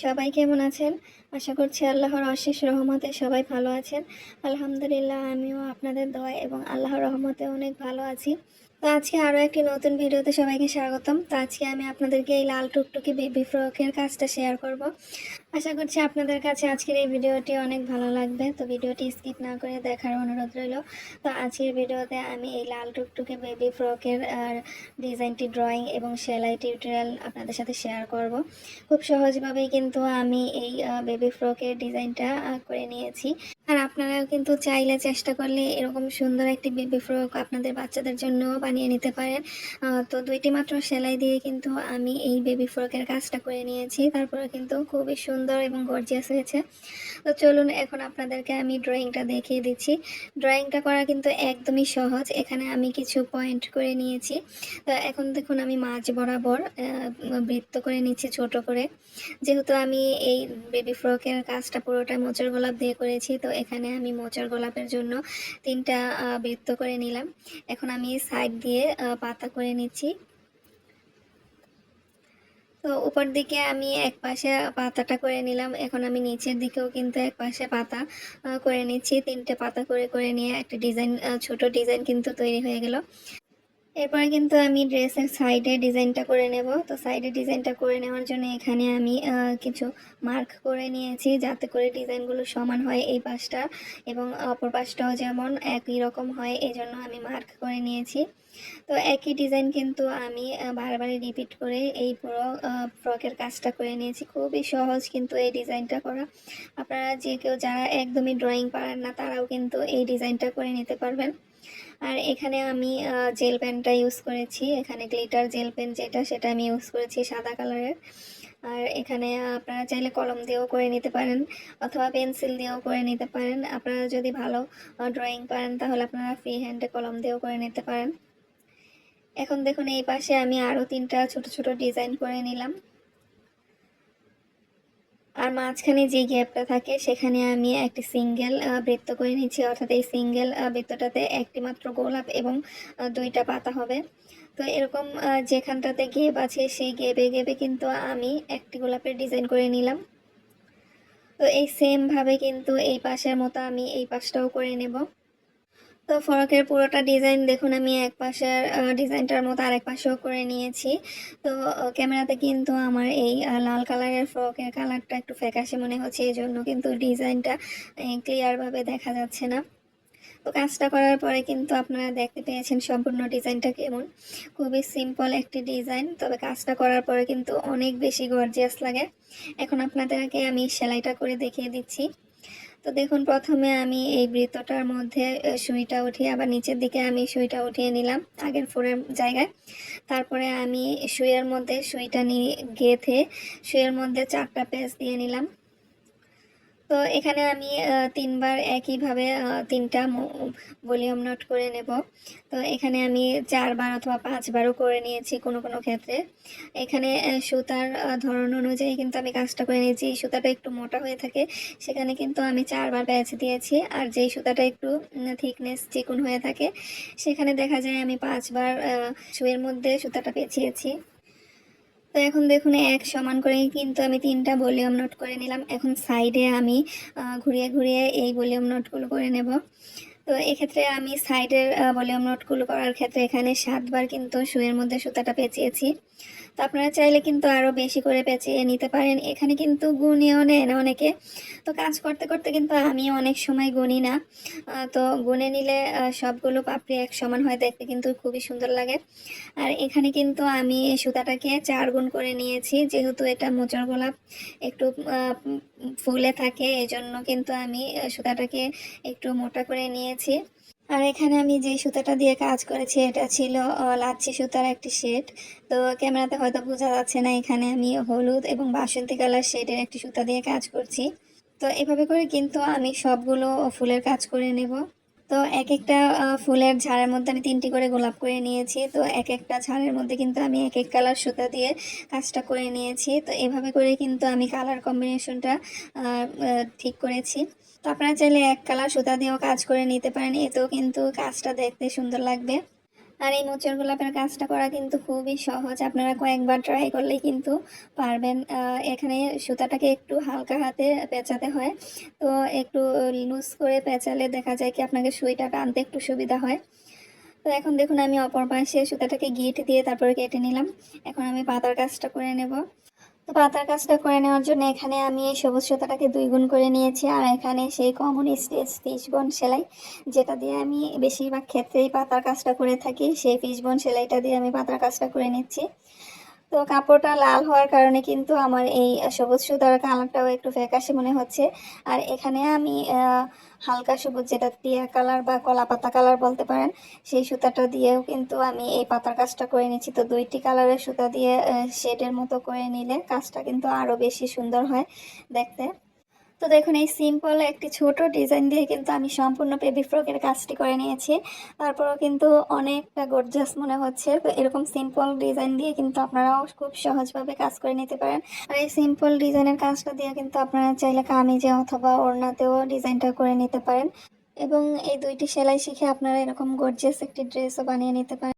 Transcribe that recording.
সবাই কেমন আছেন? আশা করছি আল্লাহর অশেষ রহমতে সবাই ভালো আছেন। আলহামদুলিল্লাহ আমিও আপনাদের দোয়া এবং আল্লাহর রহমতে অনেক ভালো আছি। তো আজকে আরও একটি নতুন ভিডিওতে সবাইকে স্বাগতম। তো আজকে আমি আপনাদেরকে এই লাল টুকটুকে বেবি ফ্রকের কাজটা শেয়ার করব। আশা করছি আপনাদের কাছে আজকের এই ভিডিওটি অনেক ভালো লাগবে। তো ভিডিওটি স্কিপ না করে দেখার অনুরোধ রইল। তো আজকের ভিডিওতে আমি এই লাল টুকটুকে বেবি ফ্রকের ডিজাইনটি ড্রয়িং এবং সেলাই টিউটোরিয়াল আপনাদের সাথে শেয়ার করব। খুব সহজভাবেই কিন্তু আমি এই বেবি ফ্রকের ডিজাইনটা করে নিয়েছি। আর আপনারাও কিন্তু চাইলে চেষ্টা করলে এরকম সুন্দর একটি বেবি ফ্রক আপনাদের বাচ্চাদের জন্য বানিয়ে নিতে পারেন। তো 2টি মাত্র সেলাই দিয়ে কিন্তু আমি এই বেবি ফ্রকের কাজটা করে নিয়েছি। তারপরে কিন্তু খুবই সুন্দর এবং গর্জিয়াস হয়েছে। তো চলুন এখন আপনাদেরকে আমি ড্রয়িংটা দেখিয়ে দিচ্ছি। ড্রয়িংটা করা কিন্তু একদমই সহজ। এখানে আমি কিছু পয়েন্ট করে নিয়েছি। তো এখন দেখুন আমি মাঝ বরাবর বৃত্ত করে নিচ্ছি ছোট করে। যেহেতু আমি এই বেবি ফ্রকের কাজটা পুরোটা মোচড় গোলাপ দিয়ে করেছি, তো এখানে আমি মোচড় গোলাপের জন্য 3টা বৃত্ত করে নিলাম। এখন আমি সাইড দিয়ে পাতা করে নিচ্ছি। তো উপর দিকে আমি এক পাশে পাতাটা করে নিলাম। এখন আমি নিচের দিকেও কিন্তু এক পাশে পাতা করে নিচ্ছি। 3টে পাতা করে করে নিয়ে একটা ডিজাইন, ছোট ডিজাইন কিন্তু তৈরি হয়ে গেল। এরপরে কিন্তু আমি ড্রেসের সাইডে ডিজাইনটা করে নেব। তো সাইডে ডিজাইনটা করে নেওয়ার জন্য এখানে আমি কিছু মার্ক করে নিয়েছি, যাতে করে ডিজাইনগুলো সমান হয় এই পাশটা এবং অপর পাশটাও যেমন একই রকম হয়, এই জন্য আমি মার্ক করে নিয়েছি। তো একই ডিজাইন কিন্তু আমি বারবার রিপিট করে এই পুরো ফ্রকের কাজটা করে নিয়েছি। খুবই সহজ কিন্তু এই ডিজাইনটা করা। আপনারা যে কেউ যারা একদমই ড্রয়িং পারেন না, তারাও কিন্তু এই ডিজাইনটা করে নিতে পারবেন। আর এখানে আমি জেল পেনটা ইউজ করেছি। এখানে গ্লিটার জেল পেন যেটা, সেটা আমি ইউজ করেছি সাদা কালারের। আর এখানে আপনারা চাইলে কলম দিয়েও করে নিতে পারেন অথবা পেন্সিল দিয়েও করে নিতে পারেন। আপনারা যদি ভালো ড্রয়িং পারেন তাহলে আপনারা ফ্রি হ্যান্ডে কলম দিয়েও করে নিতে পারেন। এখন দেখুন এই পাশে আমি আরও 3টা ছোট ছোট ডিজাইন করে নিলাম। আর মাঝখানে যে গ্যাপটা থাকে সেখানে আমি একটি সিঙ্গেল বৃত্ত করে নিচ্ছি, অর্থাৎ এই সিঙ্গেল বৃত্তটাতে একটি মাত্র গোলাপ এবং 2টা পাতা হবে। তো এরকম যেখানটাতে গেপ আছে সেই গেপে গেপে কিন্তু আমি একটি গোলাপের ডিজাইন করে নিলাম। তো এই সেম ভাবে কিন্তু এই পাশের মতো আমি এই পাশটাও করে নেব। তো ফ্রকের পুরোটা ডিজাইন দেখুন আমি এক পাশের ডিজাইনটার মতো আরেক পাশেও করে নিয়েছি। তো ক্যামেরাতে কিন্তু আমার এই লাল কালারের ফ্রকের কালারটা একটু ফ্যাকাশে মনে হচ্ছে, এই জন্য কিন্তু ডিজাইনটা ক্লিয়ারভাবে দেখা যাচ্ছে না। তো কাজটা করার পরে কিন্তু আপনারা দেখতে পেয়েছেন সম্পূর্ণ ডিজাইনটা কেমন। খুবই সিম্পল একটি ডিজাইন, তবে কাজটা করার পরে কিন্তু অনেক বেশি গর্জিয়াস লাগে। এখন আপনাদেরকে আমি সেলাইটা করে দেখিয়ে দিচ্ছি। তো দেখুন প্রথমে আমি এই বৃত্তটার মধ্যে সুইটা উঠিয়ে আবার নিচের দিকে আমি সুইটা উঠিয়ে নিলাম আগের ফোরের জায়গায়। তারপরে আমি সুইয়ের মধ্যে সুইটা নিয়ে গেঁথে সুইয়ের মধ্যে 4টা পেঁচ দিয়ে নিলাম। তো এখানে আমি 3বার একইভাবে 3টা ভলিউম নট করে নেব। তো এখানে আমি 4বার অথবা 5বারও করে নিয়েছি কোনো কোনো ক্ষেত্রে। এখানে সুতার ধরন অনুযায়ী কিন্তু আমি কাজটা করে নিয়েছি। সুতাটা একটু মোটা হয়ে থাকে সেখানে কিন্তু আমি 4বার প্যাচ দিয়েছি, আর যেই সুতাটা একটু থিকনেস চিকন হয়ে থাকে সেখানে দেখা যায় আমি 5বার সুইয়ের মধ্যে সুতাটা পেঁচিয়েছি। তো এখন দেখুন এক সমান করে কিন্তু আমি 3টা ভলিউম নোট করে নিলাম। এখন সাইডে আমি ঘুরিয়ে ঘুরিয়ে এই ভলিউম নোটগুলো করে নেব। তো এক্ষেত্রে আমি সাইডের ভলিউম নোটগুলো করার ক্ষেত্রে এখানে 7বার কিন্তু সুইয়ের মধ্যে সুতাটা পেঁচিয়েছি। তো আপনারা চাইলে কিন্তু আরও বেশি করে পেঁচিয়ে নিতে পারেন। এখানে কিন্তু গুণেও নেয় না অনেকে। তো কাজ করতে করতে কিন্তু আমি অনেক সময় গুনি না। তো গুনে নিলে সবগুলো পাপড়ি এক সমান হয়, দেখতে কিন্তু খুবই সুন্দর লাগে। আর এখানে কিন্তু আমি সুতাটাকে 4 গুণ করে নিয়েছি, যেহেতু এটা মোচড় গোলাপ একটু ফুলে থাকে, এজন্য কিন্তু আমি সুতাটাকে একটু মোটা করে নিয়েছি। আর এখানে আমি যে সুতাটা দিয়ে কাজ করেছি এটা ছিল লাচ্ছি সুতার একটি শেড। তো ক্যামেরাতে হয়তো বোঝা যাচ্ছে না, এখানে আমি হলুদ এবং বাসন্তী কালার শেডের একটি সুতা দিয়ে কাজ করছি। তো এভাবে করে কিন্তু আমি সবগুলো ফুলের কাজ করে নেব। তো এক একটা ফুলের ঝাড়ের মধ্যে আমি 3টি করে গোলাপ করে নিয়েছি। তো এক একটা ঝাড়ের মধ্যে কিন্তু আমি এক এক কালার সুতা দিয়ে কাজটা করে নিয়েছি। তো এভাবে করে কিন্তু আমি কালার কম্বিনেশনটা ঠিক করেছি। তো আপনারা চাইলে এক কালার সুতা দিয়েও কাজ করে নিতে পারেন, এতেও কিন্তু কাজটা দেখতে সুন্দর লাগবে। আর এই মোচড় গোলাপের কাজটা করা কিন্তু খুবই সহজ, আপনারা কয়েকবার ট্রাই করলেই কিন্তু পারবেন। এখানে সুতাটাকে একটু হালকা হাতে পেঁচাতে হয়, তো একটু লুজ করে পেঁচালে দেখা যায় কি আপনাকে সুইটা টানতে একটু সুবিধা হয়। তো এখন দেখুন আমি অপর পাশে সুতাটাকে গিট দিয়ে তারপরে কেটে নিলাম। এখন আমি পাতার কাজটা করে নেব। তো পাতার কাজটা করে নেওয়ার জন্য এখানে আমি এই সবুজ সুতাটাকে 2 গুণ করে নিয়েছি, আর এখানে সেই কমন স্টেজ ফিশবোন সেলাই, যেটা দিয়ে আমি বেশিরভাগ ক্ষেত্রেই পাতার কাজটা করে থাকি, সেই ফিশবোন সেলাইটা দিয়ে আমি পাতার কাজটা করে নিচ্ছি। তো কাপড়টা লাল হওয়ার কারণে কিন্তু আমার এই সবুজ সুতার কালারটাও একটু ফ্যাকাশে মনে হচ্ছে। আর এখানে আমি হালকা সবুজ, যেটা টিয়া কালার বা কলা পাতা কালার বলতে পারেন, সেই সুতাটা দিয়েও কিন্তু আমি এই পাতার কাজটা করে নিচ্ছি। তো 2টি কালারের সুতা দিয়ে শেডের মতো করে নিলে কাজটা কিন্তু আরও বেশি সুন্দর হয় দেখতে। তো দেখুন এই সিম্পল একটি ছোট ডিজাইন দিয়ে কিন্তু আমি সম্পূর্ণ বেবি ফ্রকের কাজটি করে নিয়েছি। তারপরেও কিন্তু অনেকটা গর্জিয়াস মনে হচ্ছে। তো এরকম সিম্পল ডিজাইন দিয়ে কিন্তু আপনারাও খুব সহজভাবে কাজ করে নিতে পারেন। আর এই সিম্পল ডিজাইনের কাজটা দিয়ে কিন্তু আপনারা চাইলে কামিজে অথবা ওড়নাতেও ডিজাইনটা করে নিতে পারেন, এবং এই 2টি সেলাই শিখে আপনারা এরকম গর্জিয়াস একটি ড্রেসও বানিয়ে নিতে পারেন।